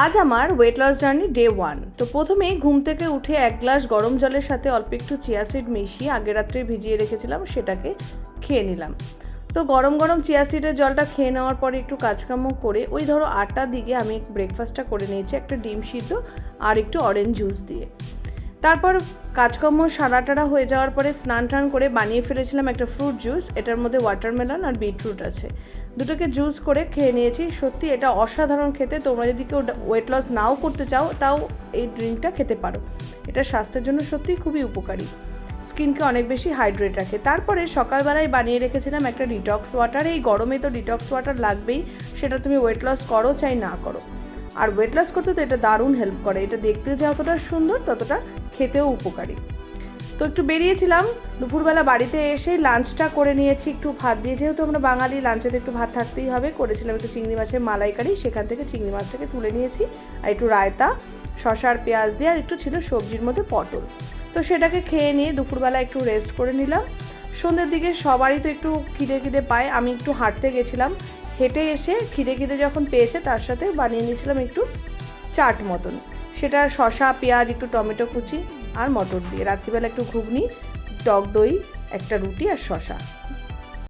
আজ আমার weight loss journey day 1। তো প্রথমেই ঘুম থেকে উঠে 1 গ্লাস গরম জলের সাথে অল্প একটু চিয়া সিড মিশিয়ে আগের রাত্রে ভিজিয়ে রেখেছিলাম, সেটাকে খেয়ে নিলাম। তো গরম গরম চিয়া সিডের জলটা খেয়ে নেওয়ার পরে একটু কাজকর্ম করে ওই ধরো 8টার দিকে আমি ব্রেকফাস্টটা করে নিয়েছি, একটা ডিম সিদ্ধ আর একটু অরেঞ্জ জুস দিয়ে। তারপর কাজকর্ম সারাটারা হয়ে যাওয়ার পরে স্নান টান করে বানিয়ে ফেলেছিলাম একটা ফ্রুট জুস। এটার মধ্যে ওয়াটারমেলন আর বিটরুট আছে, দুটোকে জুস করে খেয়ে নিয়েছি। সত্যি এটা অসাধারণ খেতে। তোমরা যদি কেউ ওয়েট লস নাও করতে চাও তাও এই ড্রিঙ্কটা খেতে পারো। এটা স্বাস্থ্যের জন্য সত্যিই খুবই উপকারী, স্কিনকে অনেক বেশি হাইড্রেট রাখে। তারপরে সকালবেলায় বানিয়ে রেখেছিলাম একটা ডিটক্স ওয়াটার। এই গরমে তো ডিটক্স ওয়াটার লাগবেই, সেটা তুমি ওয়েট লস করো চাই না করো। আর ওয়েট লস করতে তো এটা দারুণ হেল্প করে, এটা দেখতে যতটা সুন্দর ততটা খেতেও উপকারী। তো একটু বেরিয়েছিলাম, দুপুরবেলা বাড়িতে এসে লাঞ্চটা করে নিয়েছি একটু ভাত দিয়ে, যেহেতু আমরা বাঙালি লাঞ্চেতে একটু ভাত থাকতেই হবে। করেছিলাম একটু চিংড়ি মাছের মালাইকারি, সেখান থেকে চিংড়ি মাছটাকে তুলে নিয়েছি, আর একটু রায়তা শসা আর পেঁয়াজ দিয়ে, আর একটু ছিল সবজির মধ্যে পটল। তো সেটাকে খেয়ে নিয়ে দুপুরবেলা একটু রেস্ট করে নিলাম। সন্ধ্যের দিকে সবারই তো একটু খিদে পায়, আমি একটু হাঁটতে গেছিলাম। হেঁটে এসে খিদে যখন পেয়েছে তার সাথে বানিয়ে নিয়েছিলাম একটু চাট মতন, সেটা শসা পেঁয়াজ একটু টমেটো কুচি আর মটর দিয়ে। রাত্রিবেলা একটু ঘুগনি, টক দই, একটা রুটি আর শসা।